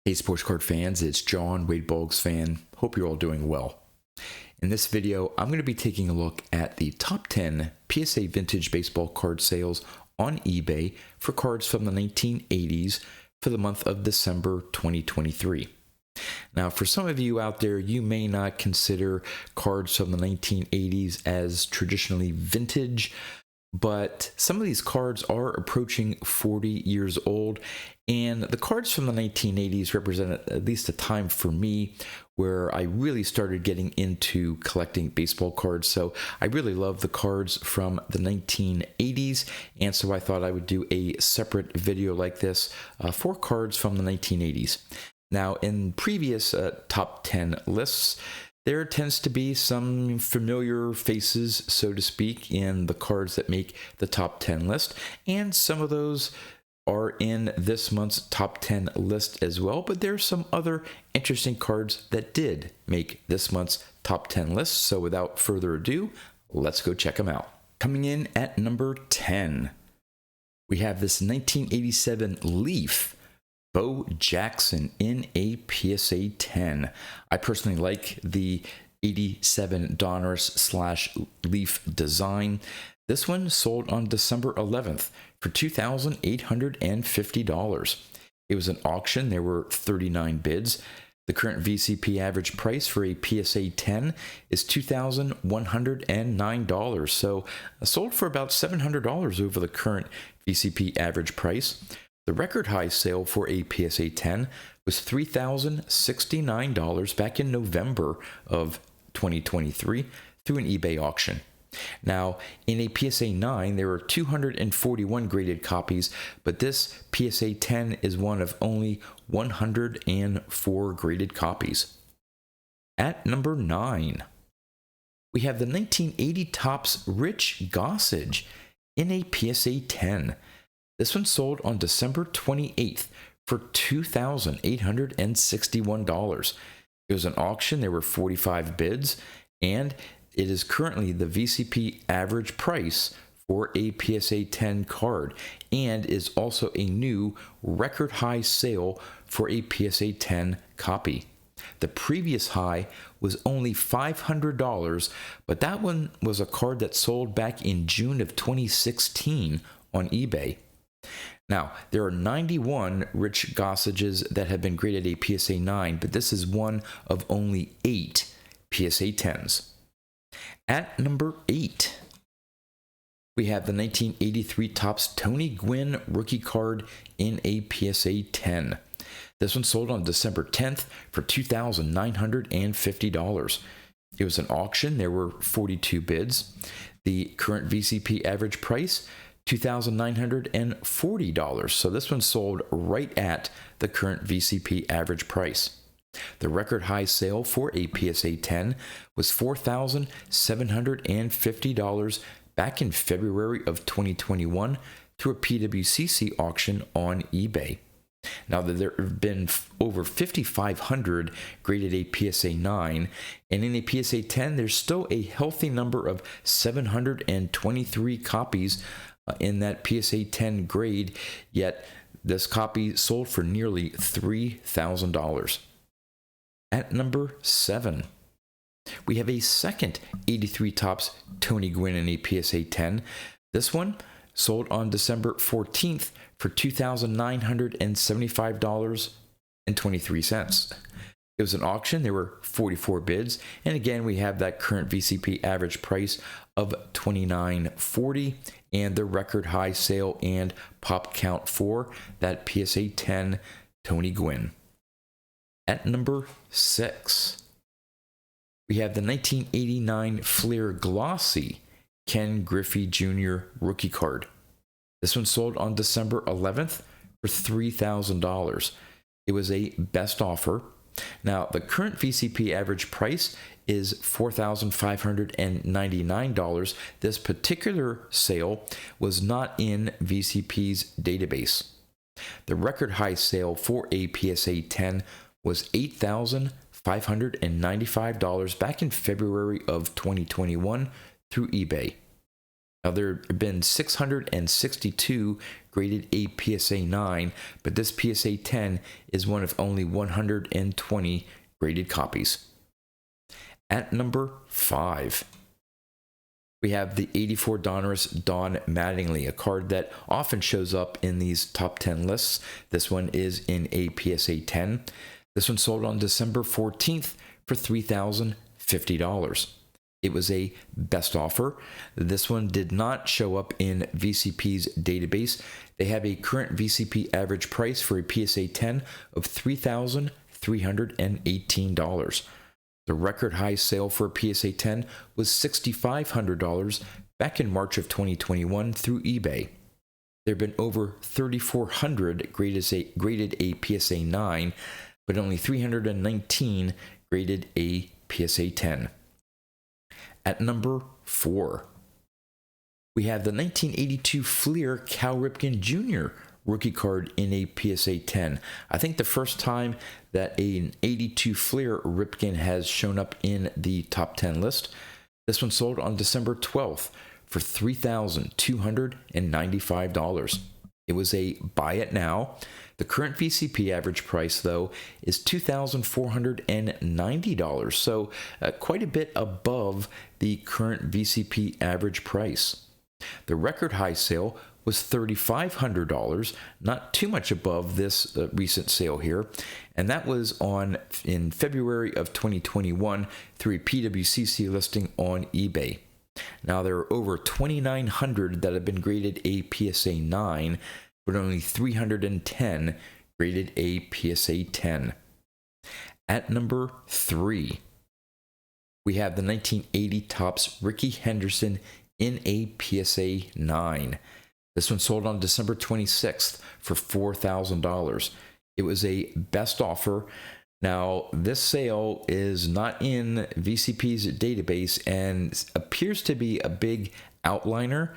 Hey sports card fans, it's John, Wade Boggs fan. Hope you're all doing well. In this video, I'm going to be taking a look at the top 10 PSA vintage baseball card sales on eBay for cards from the 1980s for the month of December 2023. Now, for some of you out there, you may not consider cards from the 1980s as traditionally vintage, but some of these cards are approaching 40 years old, and the cards from the 1980s represent at least a time for me where I really started getting into collecting baseball cards. So I really love the cards from the 1980s, and so I thought I would do a separate video like this for cards from the 1980s. Now, in previous top 10 lists, there tends to be some familiar faces, so to speak, in the cards that make the top 10 list, and some of those are in this month's top 10 list as well, but there's some other interesting cards that did make this month's top 10 list. So without further ado, let's go check them out. Coming in at number 10, we have this 1987 Leaf Bo Jackson in a PSA 10. I personally like the 87 Donruss / Leaf design. This one sold on December 11th for $2,850. It was an auction. There were 39 bids. The current VCP average price for a PSA 10 is $2,109. So sold for about $700 over the current VCP average price. The record high sale for a PSA 10 was $3,069 back in November of 2023 through an eBay auction. Now, in a PSA 9, there were 241 graded copies, but this PSA 10 is one of only 104 graded copies. At number 9, we have the 1980 Topps Rich Gossage in a PSA 10. This one sold on December 28th for $2,861. It was an auction. There were 45 bids, and it is currently the VCP average price for a PSA 10 card, and is also a new record high sale for a PSA 10 copy. The previous high was only $500, but that one was a card that sold back in June of 2016 on eBay. Now, there are 91 Rich Gossages that have been graded a PSA 9, but this is one of only 8 PSA 10s. At number 8, we have the 1983 Topps Tony Gwyn rookie card in a PSA 10. This one sold on December 10th for $2,950. It was an auction. There were 42 bids. The current VCP average price, $2,940. So this one sold right at the current VCP average price. The record high sale for a PSA 10 was $4,750 back in February of 2021 through a PWCC auction on eBay. Now, there have been over 5,500 graded a PSA 9, and in a PSA 10, there's still a healthy number of 723 copies in that PSA 10 grade, yet this copy sold for nearly $3,000. At number 7, we have a second 83 Topps Tony Gwyn in a PSA 10. This one sold on December 14th for $2,975.23. It was an auction. There were 44 bids, and again, we have that current VCP average price of $2,940 and the record high sale and pop count for that PSA 10 Tony Gwyn. At number 6, we have the 1989 Fleer Glossy Ken Griffey Jr. rookie card. This one sold on December 11th for $3,000. It was a best offer. Now, the current VCP average price is $4,599. This particular sale was not in VCP's database. The record high sale for a PSA 10 was $8,595 back in February of 2021 through eBay. Now, there have been 662 graded a PSA 9, but this PSA 10 is one of only 120 graded copies. At number 5, we have the 84 Donruss Don Mattingly, a card that often shows up in these top 10 lists. This one is in a PSA 10. This one sold on December 14th for $3,050. It was a best offer. This one did not show up in VCP's database. They have a current VCP average price for a PSA 10 of $3,318. The record high sale for a PSA 10 was $6,500 back in March of 2021 through eBay. There have been over 3,400 graded a PSA 9, but only 319 graded a PSA 10. At number 4, we have the 1982 Fleer Cal Ripken Jr. rookie card in a PSA 10. I think the first time that an 82 Fleer Ripken has shown up in the top 10 list. This one sold on December 12th for $3,295. It was a buy it now. The current VCP average price, though, is $2,490, so quite a bit above the current VCP average price. The record high sale was $3,500, not too much above this recent sale here, and that was in February of 2021 through a PWCC listing on eBay. Now, there are over 2,900 that have been graded a PSA 9, but only 310 graded a PSA 10. At number 3, we have the 1980 Topps Rickey Henderson in a PSA 9. This one sold on December 26th for $4,000. It was a best offer. Now, this sale is not in VCP's database and appears to be a big outliner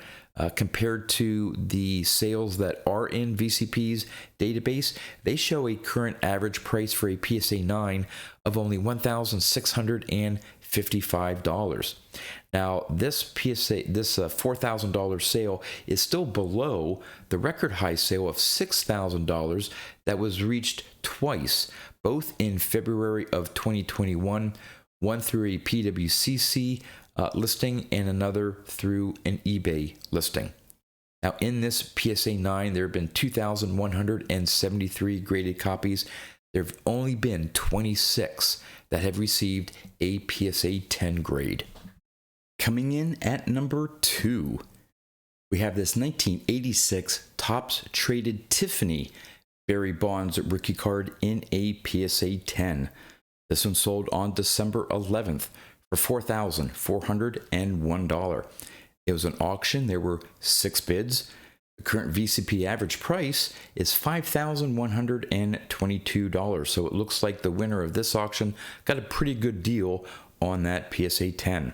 compared to the sales that are in VCP's database. They show a current average price for a PSA 9 of only $1,655. Now, this $4,000 sale is still below the record high sale of $6,000 that was reached twice, both in February of 2021, one through a PWCC listing and another through an eBay listing. Now, in this PSA 9, there have been 2,173 graded copies. There have only been 26 that have received a PSA 10 grade. Coming in at number 2, we have this 1986 Topps Traded Tiffany Barry Bonds rookie card in a PSA 10. This one sold on December 11th for $4,401. It was an auction. There were 6 bids. The current VCP average price is $5,122. So it looks like the winner of this auction got a pretty good deal on that PSA 10.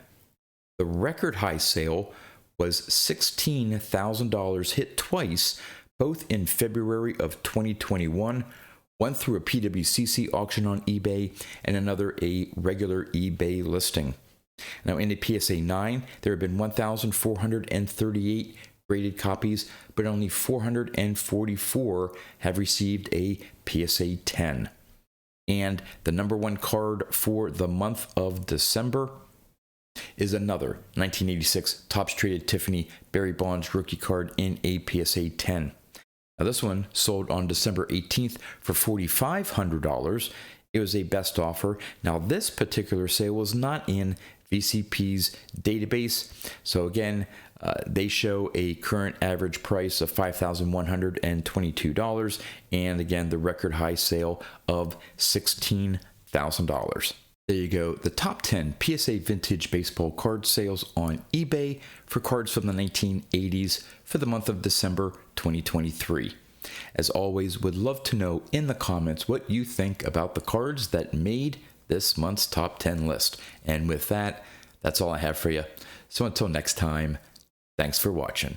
The record high sale was $16,000, hit twice, both in February of 2021, one through a PWCC auction on eBay and another a regular eBay listing. Now, in a PSA 9, there have been 1,438 graded copies, but only 444 have received a PSA 10. And the number 1 card for the month of December is another 1986 Topps Traded Tiffany Barry Bonds rookie card in a PSA 10. Now, this one sold on December 18th for $4,500. It was a best offer. Now, this particular sale was not in VCP's database. So again, they show a current average price of $5,122, and again, the record high sale of $16,000. There you go, the top 10 PSA vintage baseball card sales on eBay for cards from the 1980s for the month of December 2023. As always, would love to know in the comments what you think about the cards that made this month's top 10 list. And with that, that's all I have for you. So until next time, thanks for watching.